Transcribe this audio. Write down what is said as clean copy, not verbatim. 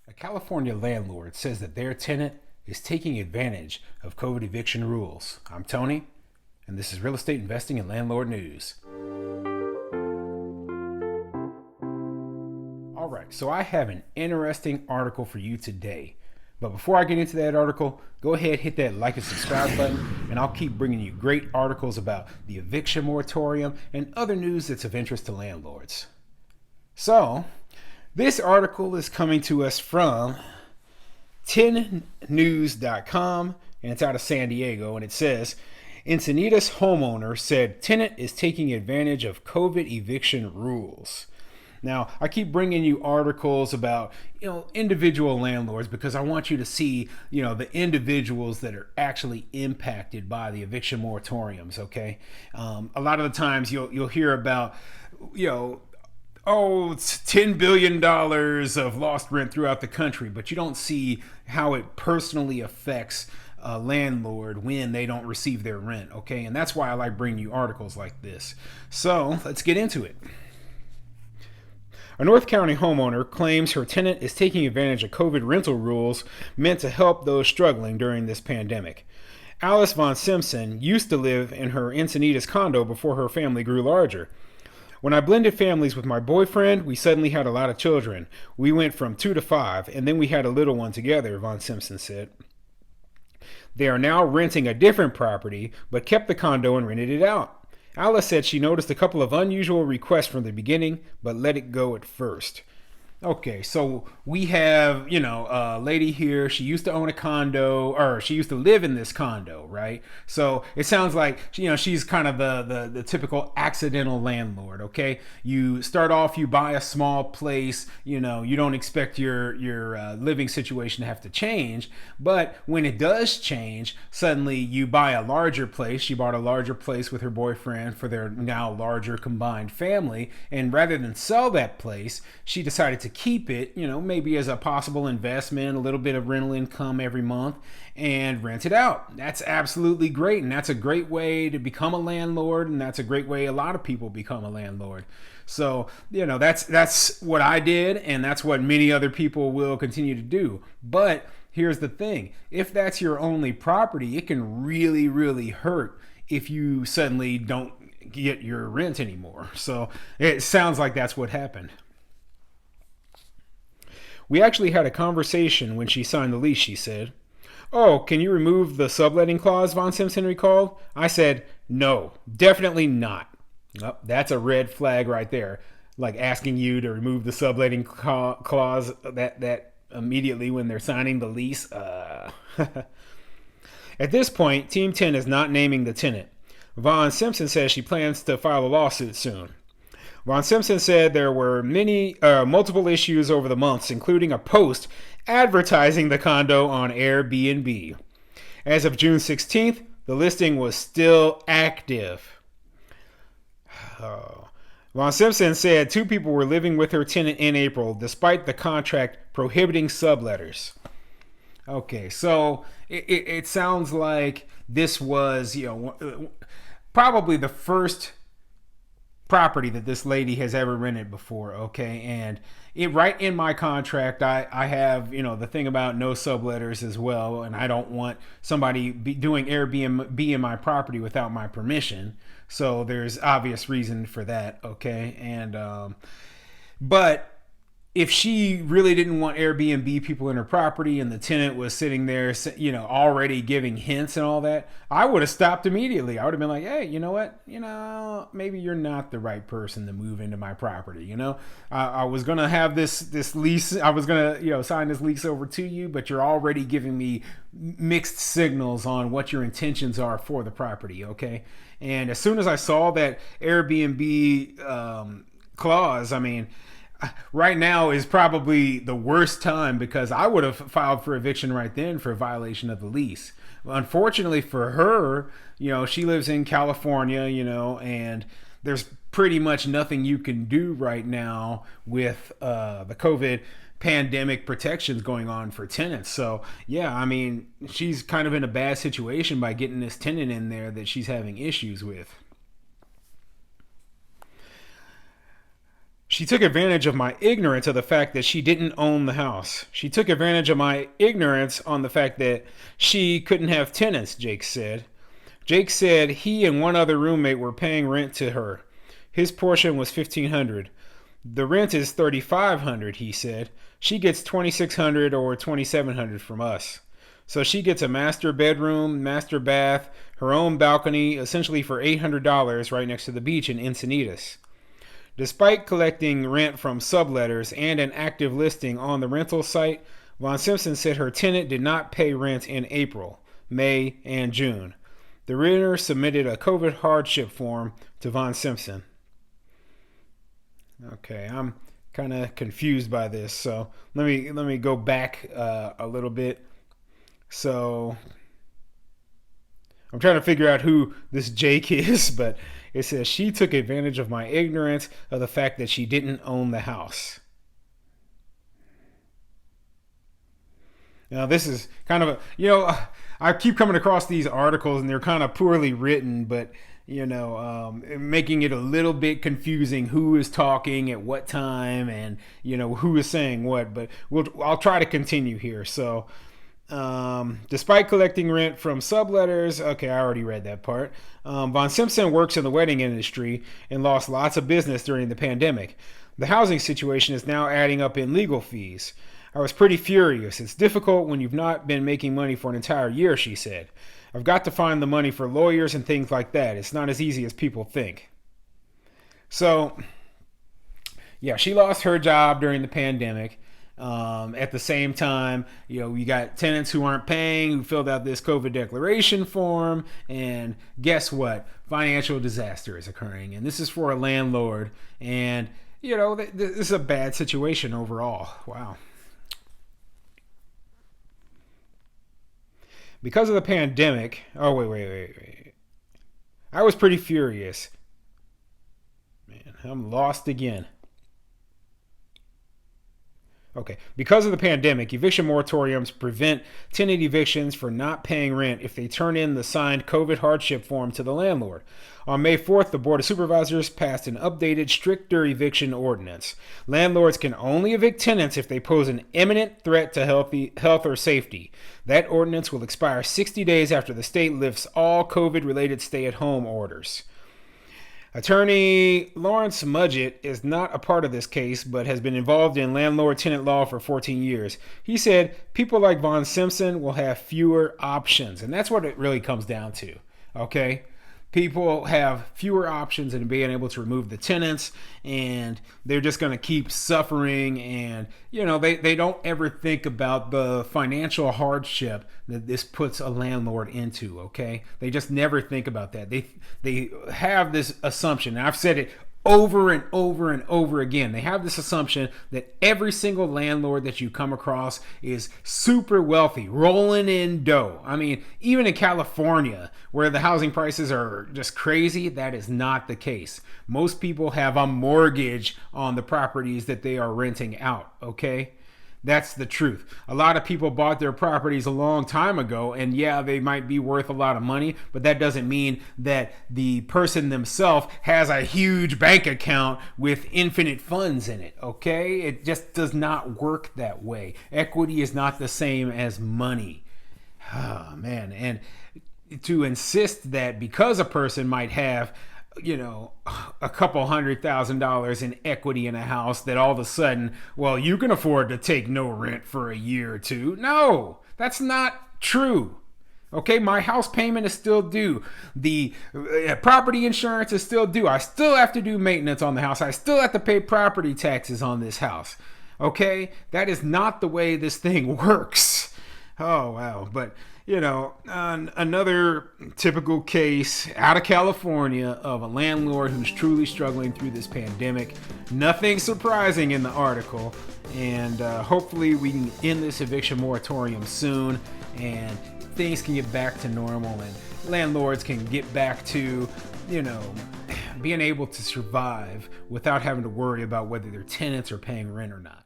A California landlord says that their tenant is taking advantage of COVID eviction rules. I'm Tony, and this is Real Estate Investing and Landlord News. All right, so I have an interesting article for you today. But before I get into that article, go ahead, hit that like and subscribe button, and I'll keep bringing you great articles about the eviction moratorium and other news that's of interest to landlords. So, this article is coming to us from tenantnews.com, and it's out of San Diego, and it says, Encinitas homeowner said tenant is taking advantage of COVID eviction rules. Now, I keep bringing you articles about, individual landlords because I want you to see, the individuals that are actually impacted by the eviction moratoriums, okay? A lot of the times you'll hear about, it's $10 billion of lost rent throughout the country, but you don't see how it personally affects a landlord when they don't receive their rent, okay? And that's why I like bringing you articles like this. So let's get into it. A North County homeowner claims her tenant is taking advantage of COVID rental rules meant to help those struggling during this pandemic. Alice Von Simpson used to live in her Encinitas condo before her family grew larger. When I blended families with my boyfriend, we suddenly had a lot of children. We went from 2 to 5, and then we had a little one together, Von Simpson said. They are now renting a different property, but kept the condo and rented it out. Alice said she noticed a couple of unusual requests from the beginning, but let it go at first. Okay, so we have, a lady here. She used to own a condo, or she used to live in this condo, right? So it sounds like, she's kind of the typical accidental landlord, okay? You start off, you buy a small place, you don't expect your living situation to have to change. But when it does change, suddenly you buy a larger place. She bought a larger place with her boyfriend for their now larger combined family. And rather than sell that place, she decided to keep it, maybe as a possible investment, a little bit of rental income every month, and rent it out. That's absolutely great, and that's a great way to become a landlord, and that's a great way a lot of people become a landlord. So, that's what I did, and that's what many other people will continue to do. But here's the thing. If that's your only property, it can really, really hurt if you suddenly don't get your rent anymore. So it sounds like that's what happened. We actually had a conversation when she signed the lease, she said. Oh, can you remove the subletting clause, Von Simpson recalled? I said, no, definitely not. Oh, that's a red flag right there. Like asking you to remove the subletting clause that immediately when they're signing the lease. At this point, Team 10 is not naming the tenant. Von Simpson says she plans to file a lawsuit soon. Von Simpson said there were multiple issues over the months, including a post advertising the condo on AirBnB. As of June 16th, the listing was still active. Von Simpson said 2 people were living with her tenant in April, despite the contract prohibiting subletters. Okay, so it sounds like this was, probably the first property that this lady has ever rented before, okay? And it right in my contract, I have, the thing about no subletters as well, and I don't want somebody doing Airbnb in my property without my permission. So there's obvious reason for that, okay? And but if she really didn't want Airbnb people in her property and the tenant was sitting there, already giving hints and all that, I would have stopped immediately. I would have been like, hey, you know what? Maybe you're not the right person to move into my property. I was going to have this lease. I was going to, sign this lease over to you, but you're already giving me mixed signals on what your intentions are for the property. Okay. And as soon as I saw that Airbnb clause, right now is probably the worst time because I would have filed for eviction right then for a violation of the lease. Unfortunately for her, she lives in California, and there's pretty much nothing you can do right now with the COVID pandemic protections going on for tenants. So yeah, she's kind of in a bad situation by getting this tenant in there that she's having issues with. She took advantage of my ignorance of the fact that she didn't own the house. She took advantage of my ignorance on the fact that she couldn't have tenants, Jake said. Jake said he and one other roommate were paying rent to her. His portion was $1,500. The rent is $3,500, he said. She gets $2,600 or $2,700 from us. So she gets a master bedroom, master bath, her own balcony, essentially for $800 right next to the beach in Encinitas. Despite collecting rent from subletters and an active listing on the rental site, Von Simpson said her tenant did not pay rent in April, May, and June. The renter submitted a COVID hardship form to Von Simpson. Okay, I'm kind of confused by this, so let me go back a little bit. So I'm trying to figure out who this Jake is, but it says she took advantage of my ignorance of the fact that she didn't own the house. Now, this is kind of I keep coming across these articles and they're kind of poorly written, but, making it a little bit confusing who is talking at what time and, who is saying what. But I'll try to continue here. So, despite collecting rent from subletters, okay, I already read that part. Von Simpson works in the wedding industry and lost lots of business during the pandemic. The housing situation is now adding up in legal fees. I was pretty furious. It's difficult when you've not been making money for an entire year, she said. I've got to find the money for lawyers and things like that. It's not as easy as people think. So, yeah, she lost her job during the pandemic. At the same time, you got tenants who aren't paying, who filled out this COVID declaration form, and guess what? Financial disaster is occurring, and this is for a landlord, and this is a bad situation overall. Wow. Because of the pandemic, wait. I was pretty furious. Man, I'm lost again. Okay, because of the pandemic, eviction moratoriums prevent tenant evictions for not paying rent if they turn in the signed COVID hardship form to the landlord. On May 4th, the Board of Supervisors passed an updated, stricter eviction ordinance. Landlords can only evict tenants if they pose an imminent threat to health or safety. That ordinance will expire 60 days after the state lifts all COVID-related stay-at-home orders. Attorney Lawrence Mudgett is not a part of this case, but has been involved in landlord-tenant law for 14 years. He said people like Von Simpson will have fewer options, and that's what it really comes down to, okay? People have fewer options in being able to remove the tenants, and they're just going to keep suffering, and, they don't ever think about the financial hardship that this puts a landlord into, okay? They just never think about that. They have this assumption, and I've said it over and over and over again. They have this assumption that every single landlord that you come across is super wealthy, rolling in dough. I mean, even in California, where the housing prices are just crazy, that is not the case. Most people have a mortgage on the properties that they are renting out, okay? That's the truth. A lot of people bought their properties a long time ago, and yeah, they might be worth a lot of money, but that doesn't mean that the person themselves has a huge bank account with infinite funds in it, okay? It just does not work that way. Equity is not the same as money. Oh, man. And to insist that because a person might have a couple $100,000 in equity in a house, that all of a sudden, well, you can afford to take no rent for a year or two. No, that's not true. Okay, my house payment is still due. The property insurance is still due. I still have to do maintenance on the house. I still have to pay property taxes on this house. Okay, that is not the way this thing works. Oh, wow. But another typical case out of California of a landlord who's truly struggling through this pandemic. Nothing surprising in the article. And hopefully we can end this eviction moratorium soon and things can get back to normal and landlords can get back to, being able to survive without having to worry about whether their tenants are paying rent or not.